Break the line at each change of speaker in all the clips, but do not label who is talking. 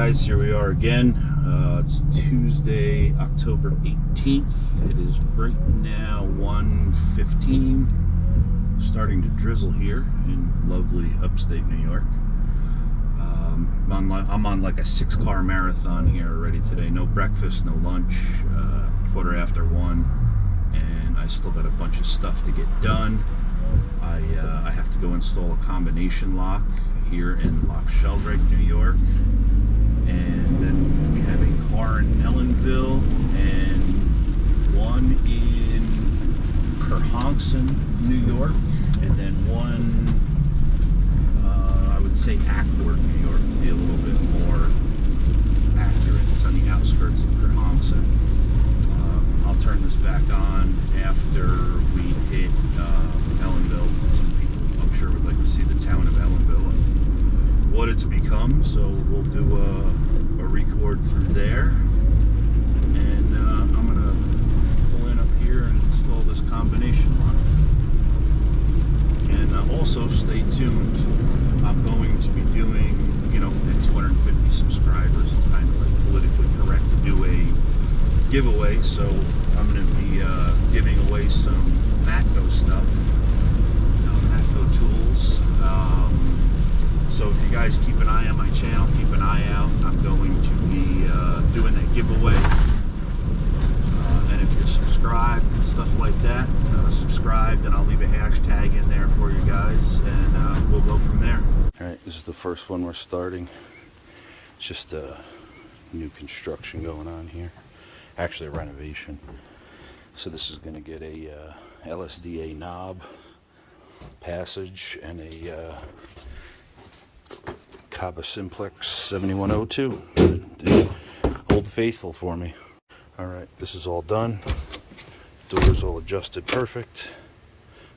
guys, here we are again. It's Tuesday, October 18th. It is right now 1:15. Starting to drizzle here in lovely upstate New York. I'm on like a 6-car marathon here already today. No breakfast, no lunch, 1:15, and I still got a bunch of stuff to get done. I have to go install a combination lock here in Locksmith, New York, and then we have a car in Ellenville and one in Kerhonkson, New York, and then one I would say Acworth, New York, to be a little bit more accurate. It's on the outskirts of Kerhonkson. I'll turn this back on after we hit Ellenville. Some people, I'm sure, would like to see the town of Ellenville and what it's become, so we'll do a record through there, and I'm gonna pull in up here and install this combination lock. And also stay tuned. I'm going to be doing, at 250 subscribers, it's kind of like politically correct to do a giveaway, so I'm going to be giving away some Matco stuff, Matco tools. So if you guys keep an eye on my channel, keep an eye out. I'm going to be doing that giveaway. And if you're subscribed and stuff like that, subscribed, and I'll leave a hashtag in there for you guys, and we'll go from there. All right, this is the first one we're starting. It's just a new construction going on here. Actually a renovation. So this is going to get a LSDA knob passage and a Caba Simplex 7102. Old faithful for me. Alright, this is all done. Doors all adjusted perfect.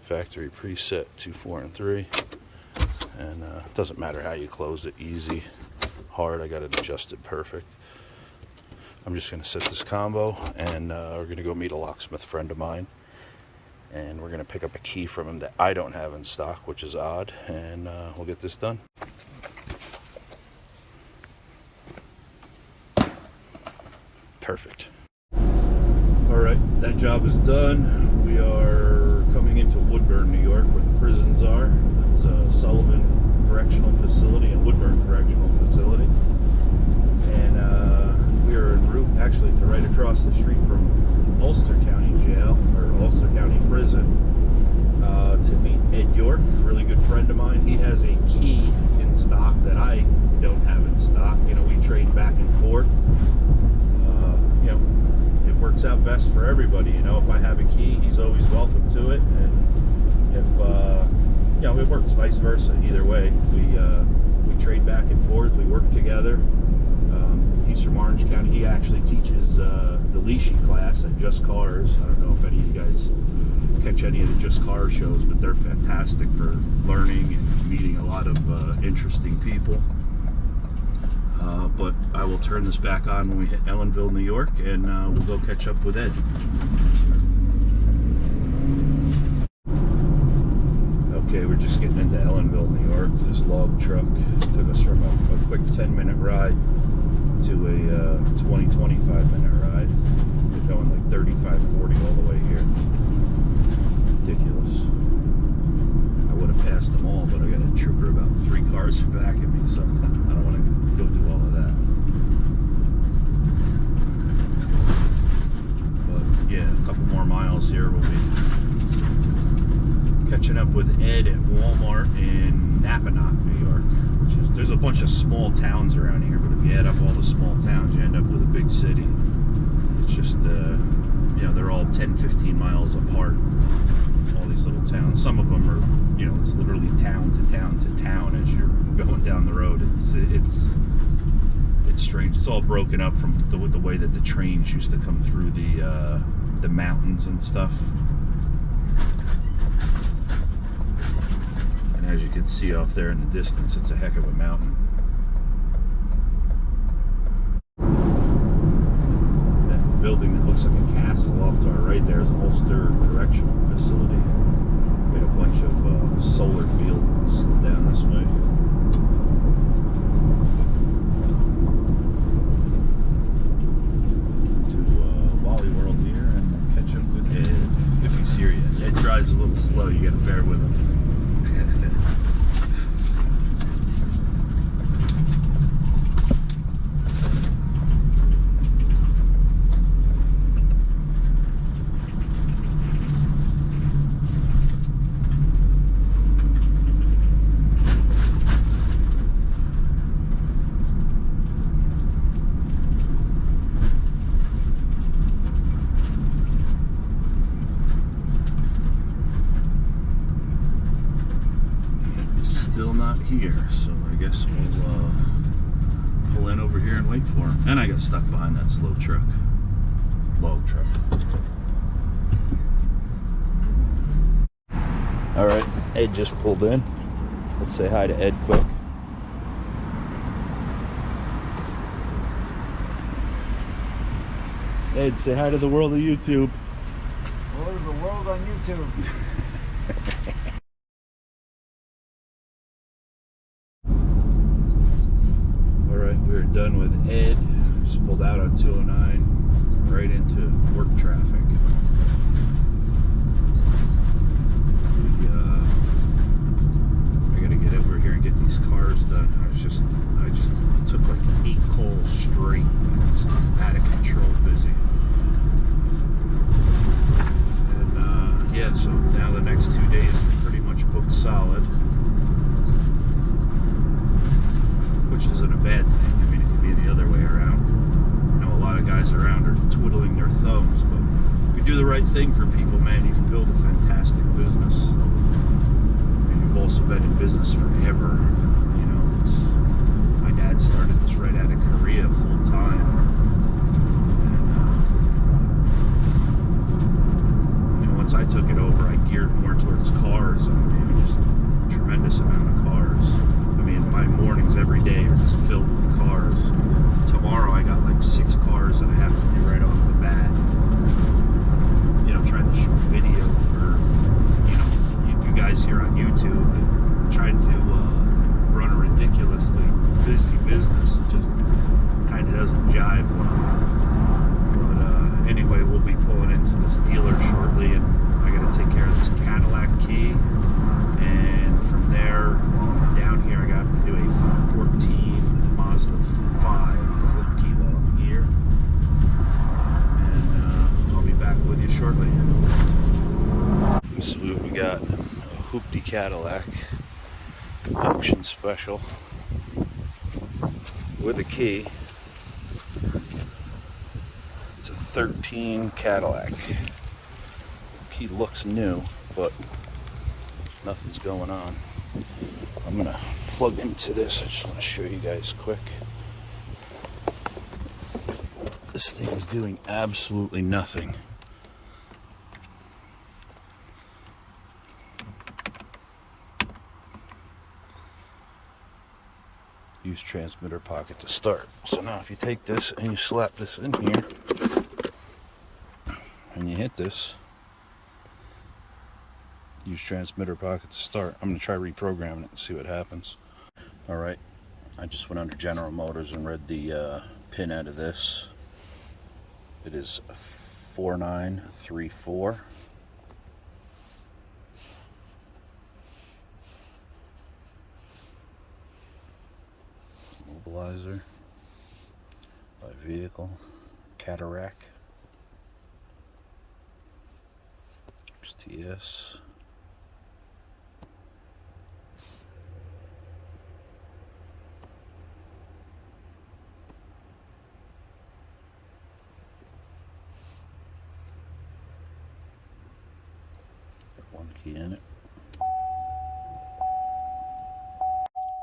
Factory preset 2, 4, and 3. And it doesn't matter how you close it, easy, hard, I got it adjusted perfect. I'm just going to set this combo, and we're going to go meet a locksmith friend of mine, and we're going to pick up a key from him that I don't have in stock, which is odd, and we'll get this done. Perfect. Alright, that job is done. We are coming into Woodburn, New York, where the prisons are. It's Sullivan Correctional Facility and Woodburn Correctional Facility. And we are en route actually to right across the street from Ulster County Jail, or Ulster County Prison, to meet Ed York, a really good friend of mine. He has a key in stock that I don't have in stock. We trade back and forth. It works out best for everybody. If I have a key, he's always welcome to it, and if it works vice versa. Either way, we trade back and forth. We work together. He's from Orange County. He actually teaches the Leashy class at Just Cars. I don't know if any of you guys catch any of the Just Cars shows, but they're fantastic for learning and meeting a lot of interesting people. But I will turn this back on when we hit Ellenville, New York, and we'll go catch up with Ed. Okay, we're just getting into Ellenville, New York. This log truck took us from a quick 10-minute ride to a 20-25-minute ride. We're going like 35-40 all the way here. Ridiculous. I would have passed them all, but I got a trooper about 3 cars back at me, so I don't want to go do all of that. But yeah, a couple more miles here, we'll be catching up with Ed at Walmart in Napanoch, New York, there's a bunch of small towns around here, but if you add up all the small towns, you end up with a big city. It's just they're all 10-15 miles apart, all these little towns. Some of them are, it's literally town to town to town as you're going down the road. It's strange. It's all broken up from the way that the trains used to come through the mountains and stuff. And as you can see off there in the distance, it's a heck of a mountain. That building that looks like a castle off to our right there is an Ulster Correctional Facility. We had a bunch of solar fields down this way. hear you. Ed drives a little slow. You got to bear with him. Still not here, so I guess we'll pull in over here and wait for him. And I got stuck behind that slow truck. Log truck. Alright, Ed just pulled in. Let's say hi to Ed quick. Ed, say hi to the world of YouTube.
Hello to the world on YouTube.
Alright, we're done with Ed. Just pulled out on 209, right into work traffic. I gotta get over here and get these cars done. I just took like 8 calls straight. Just out of control busy. And yeah, so now the next 2 days are pretty much booked solid. Which isn't a bad thing. I mean, it could be the other way around. I know a lot of guys around are twiddling their thumbs, but if you do the right thing for people, man, you can build a fantastic business. And you've also been in business forever. You know, my dad started this right out of Korea full time. And once I took it over, I geared more towards cars. I mean, just a tremendous amount of cars. I mean, my mornings every day are just filled with cars. Tomorrow I got like 6 cars that I have to do right off the bat. You know, trying to shoot video for, you know, you guys here on YouTube, and trying to run a ridiculously busy business. It just kind of doesn't jive well. But anyway, we'll be pulling into this dealer shortly, and I got to take care of this Cadillac key. And from there, down here I got to do a 14 Mazda 5 flip kilo here, and I'll be back with you shortly. So we got a hoopty Cadillac auction special with a key. It's a 13 Cadillac. Key looks new, but nothing's going on. I'm gonna plug into this. I just want to show you guys quick. This thing is doing absolutely nothing. Use transmitter pocket to start. So now if you take this and you slap this in here and you hit this, use transmitter pocket to start. I'm going to try reprogramming it and see what happens. Alright, I just went under General Motors and read the pin out of this. It is 4934. Mobilizer by vehicle, Cadillac, XTS. One key in it.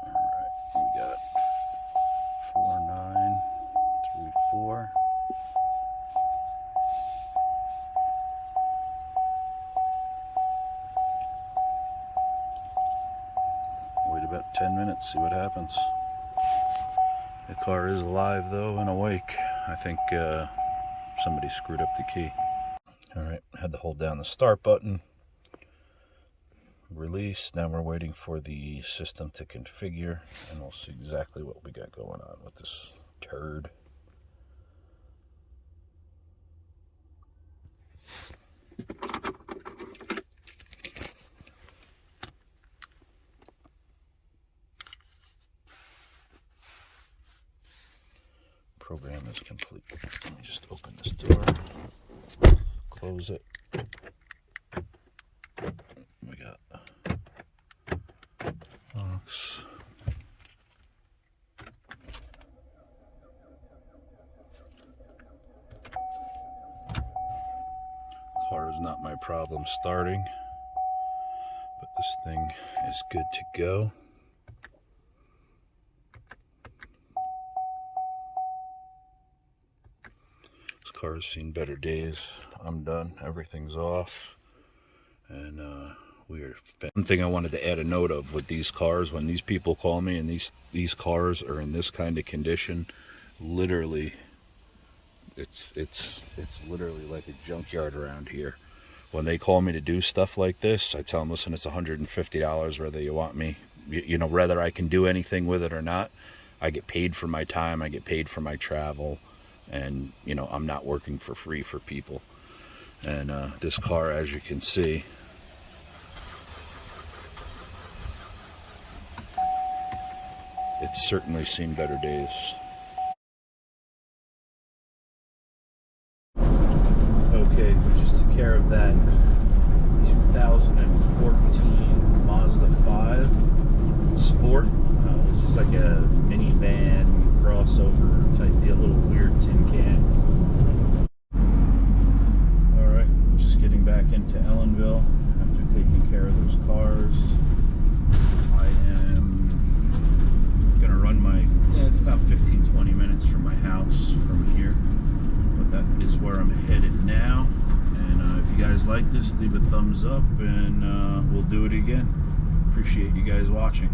Alright, we got 4934. Wait about 10 minutes, see what happens. The car is alive though and awake. I think somebody screwed up the key. Alright, had to hold down the start button. Release. Now we're waiting for the system to configure, and we'll see exactly what we got going on with this turd. program is complete. Let me just open this door, close it. We got locks. Car is not my problem starting, but this thing is good to go. This car has seen better days. I'm done. Everything's off. And one thing I wanted to add a note of with these cars, when these people call me and these cars are in this kind of condition, literally it's literally like a junkyard around here. When they call me to do stuff like this, I tell them, listen, it's $150 whether you want me, you know, whether I can do anything with it or not. I get paid for my time, I get paid for my travel, and you know, I'm not working for free for people. And this car, as you can see, it's certainly seen better days. Okay, we just took care of that 2014 Mazda 5 Sport, which is like a minivan crossover type deal, a little weird tin can. Alright, just getting back into Ellenville after taking care of those cars. I am gonna run it's about 15-20 minutes from my house from here, but that is where I'm headed now. And if you guys like this, leave a thumbs up, and we'll do it again. Appreciate you guys watching.